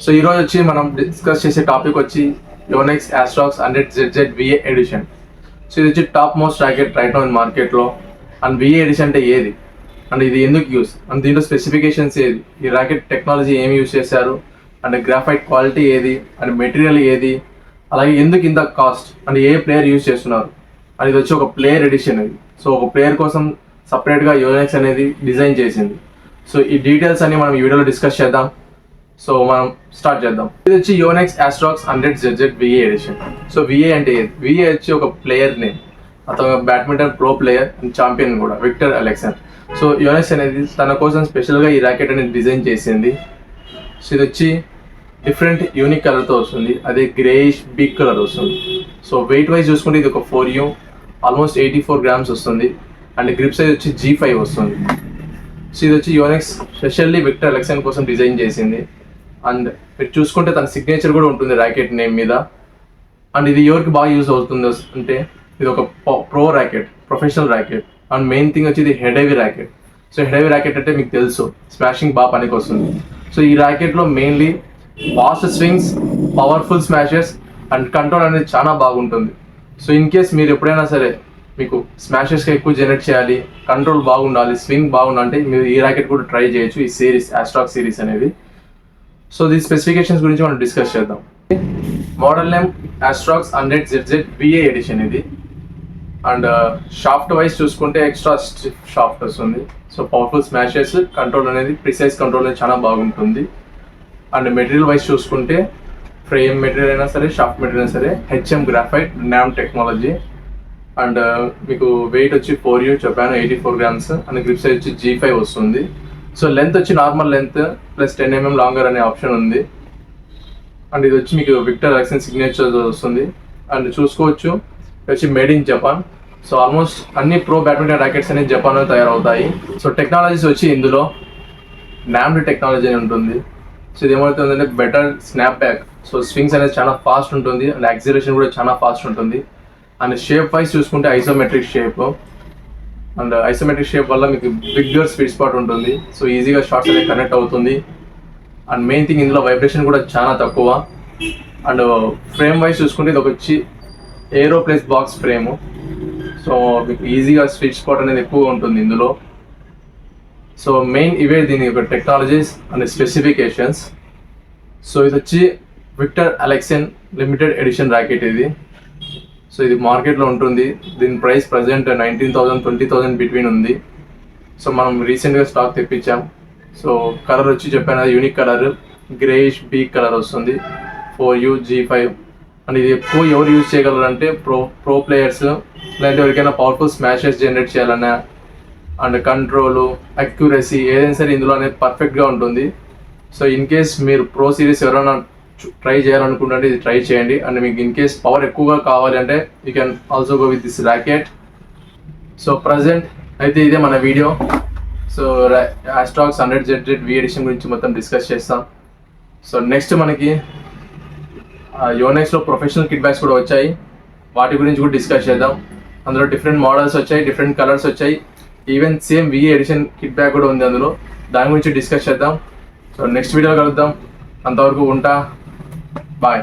So ఈరోజు వచ్చి మనం డిస్కస్ చేసే టాపిక్ వచ్చి Yonex Astrox 100ZZ VA edition. So ఇది వచ్చి top most racket right now in మార్కెట్లో. అండ్ VA ఎడిషన్ అంటే ఏది, అండ్ ఇది ఎందుకు యూస్, అండ్ దీంట్లో స్పెసిఫికేషన్స్ ఏది, ఈ ర్యాకెట్ టెక్నాలజీ ఏమి యూస్ చేశారు, అండ్ గ్రాఫైట్ క్వాలిటీ ఏది, అండ్ మెటీరియల్ ఏది, అలాగే ఎందుకు ఇంత cost, and A player use చేస్తున్నారు. అండ్ ఇది వచ్చి ఒక ప్లేయర్ ఎడిషన్. ఇది సో ఒక ప్లేయర్ కోసం సపరేట్గా యోనెక్స్ అనేది డిజైన్ చేసింది. సో ఈ డీటెయిల్స్ అన్ని మనం ఈ వీడియోలో డిస్కస్ చేద్దాం. సో మనం స్టార్ట్ చేద్దాం. ఇది వచ్చి Yonex Astrox 100ZZ VA edition. So VA అంటే VA వచ్చి ఒక ప్లేయర్ నేమ్. అతను badminton pro player and champion కూడా, విక్టర్ అలెక్సన్. సో యోనెక్స్ అనేది తన కోసం స్పెషల్గా ఈ ర్యాకెట్ అనేది డిజైన్ చేసింది. సో ఇది వచ్చి డిఫరెంట్ యూనిక్ కలర్తో వస్తుంది, అదే గ్రేయిష్ బిగ్ కలర్ వస్తుంది. సో వెయిట్ వైజ్ చూసుకుంటే ఇది ఒక 4U, ఆల్మోస్ట్ 84 grams వస్తుంది. అండ్ గ్రిప్ సైజ్ వచ్చి G5 వస్తుంది. సో ఇది వచ్చి యోనెక్స్ స్పెషల్లీ విక్టర్ అలెక్సన్ కోసం డిజైన్ చేసింది. అండ్ మీరు చూసుకుంటే తన సిగ్నేచర్ కూడా ఉంటుంది ర్యాకెట్ నేమ్ మీద. అండ్ ఇది ఎవరికి బాగా యూజ్ అవుతుంది అంటే, ఇది ఒక pro racket, professional racket. And main thing వచ్చి ఇది head heavy racket. So head heavy racket అంటే మీకు తెలుసు, స్మాషింగ్ బాగా పనికి వస్తుంది. సో ఈ ర్యాకెట్లో mainly fast swings, powerful smashes and control అనేది చాలా బాగుంటుంది. సో ఇన్ కేస్ మీరు ఎప్పుడైనా సరే మీకు స్మాషెస్గా ఎక్కువ జనరేట్ చేయాలి, కంట్రోల్ బాగుండాలి, స్వింగ్ బాగుండాలంటే మీరు ఈ ర్యాకెట్ కూడా ట్రై చేయొచ్చు, ఈ సిరీస్ ఆస్ట్రాక్ సిరీస్ అనేది. సో దీని స్పెసిఫికేషన్స్ గురించి మనం డిస్కస్ చేద్దాం. Model name Astrox 100ZZ VA edition ఇది. అండ్ షాఫ్ట్ వైజ్ చూసుకుంటే ఎక్స్ట్రా స్టిఫ్ షాఫ్ట్ వస్తుంది. సో పవర్ఫుల్ స్మాషెస్, కంట్రోల్ అనేది ప్రిసైజ్ కంట్రోల్ అనేది చాలా బాగుంటుంది. అండ్ మెటీరియల్ వైజ్ చూసుకుంటే ఫ్రేమ్ మెటీరియల్ అయినా సరే, షాఫ్ట్ మెటీరియల్ అయినా సరే HM graphite Namd technology. And మీకు వెయిట్ వచ్చి 4U, చెప్పాను 84 grams. అండ్ గ్రిప్ సైజ్ వచ్చి G5 వస్తుంది. సో లెంత్ వచ్చి normal length plus 10 mm longer అనే ఆప్షన్ ఉంది. అండ్ ఇది వచ్చి మీకు విక్టర్ అలెక్సన్ సిగ్నేచర్ వస్తుంది. అండ్ చూసుకోవచ్చు ఇది వచ్చి made in Japan. So almost అన్ని ప్రో బ్యాడ్మింటన్ ర్యాకెట్స్ అనేది జపాన్లో తయారవుతాయి. సో టెక్నాలజీస్ వచ్చి ఇందులో నామ్డ్ టెక్నాలజీ అని ఉంటుంది. సో ఇది ఏమవుతుందంటే better snap back. So swings అనేది చాలా ఫాస్ట్ ఉంటుంది, అండ్ యాక్సిలరేషన్ కూడా చాలా ఫాస్ట్ ఉంటుంది. అండ్ షేప్ వైజ్ చూసుకుంటే isometric shape. And isometric shape వల్ల మీకు బిగ్గర్ స్వీట్ స్పాట్ ఉంటుంది. సో ఈజీగా షాట్స్ అనేది కనెక్ట్ అవుతుంది. అండ్ మెయిన్ థింగ్ ఇందులో వైబ్రేషన్ కూడా చాలా తక్కువ. అండ్ ఫ్రేమ్ వైజ్ చూసుకుంటే ఇది ఒక వచ్చి ఏరో ప్లస్ బాక్స్ ఫ్రేము. సో మీకు ఈజీగా స్వీట్ స్పాట్ అనేది ఎక్కువ ఉంటుంది ఇందులో. సో మెయిన్ ఇవే దీని యొక్క టెక్నాలజీస్ అండ్ స్పెసిఫికేషన్స్. సో ఇది వచ్చి విక్టర్ అలెక్సన్ లిమిటెడ్ ఎడిషన్ ర్యాకెట్ ఇది. సో ఇది మార్కెట్లో ఉంటుంది. దీని ప్రైస్ ప్రజెంట్ 19,000 20,000 బిట్వీన్ ఉంది. సో మనం రీసెంట్గా స్టాక్ తెప్పించాం. సో కలర్ వచ్చి చెప్పాను, యూనిక్ కలర్ గ్రేయిష్ బీక్ కలర్ వస్తుంది, 4U G5. అండ్ ఇది ఎక్కువ ఎవరు యూజ్ చేయగలరు అంటే ప్రో ప్లేయర్స్, లేదంటే ఎవరికైనా పవర్ఫుల్ స్మాషెస్ జనరేట్ చేయాలన్నా, అండ్ కంట్రోలు, అక్యురసీ ఏదైనా సరే ఇందులో అనేది పర్ఫెక్ట్గా ఉంటుంది. సో ఇన్ కేస్ మీరు ప్రో సిరీస్ ఎవరైనా ట్రై చేయాలనుకుంటే ఇది ట్రై చేయండి. అండ్ మీకు ఇన్ కేస్ పవర్ ఎక్కువగా కావాలి అంటే you can also go with this racket. So present అయితే ఇదే మన video. So Astrox 100ZZ VA edition గురించి మొత్తం డిస్కస్ చేస్తాం. సో నెక్స్ట్ మనకి యోనెక్స్లో ప్రొఫెషనల్ కిట్ బ్యాగ్స్ కూడా వచ్చాయి, వాటి గురించి కూడా డిస్కస్ చేద్దాం. అందులో డిఫరెంట్ మోడల్స్ వచ్చాయి, డిఫరెంట్ కలర్స్ వచ్చాయి, even same VA edition kit bag కూడా ఉంది అందులో. దాని గురించి డిస్కస్ చేద్దాం. సో నెక్స్ట్ వీడియోలో కలుద్దాం. అంతవరకు ఉంటా, బాయ్.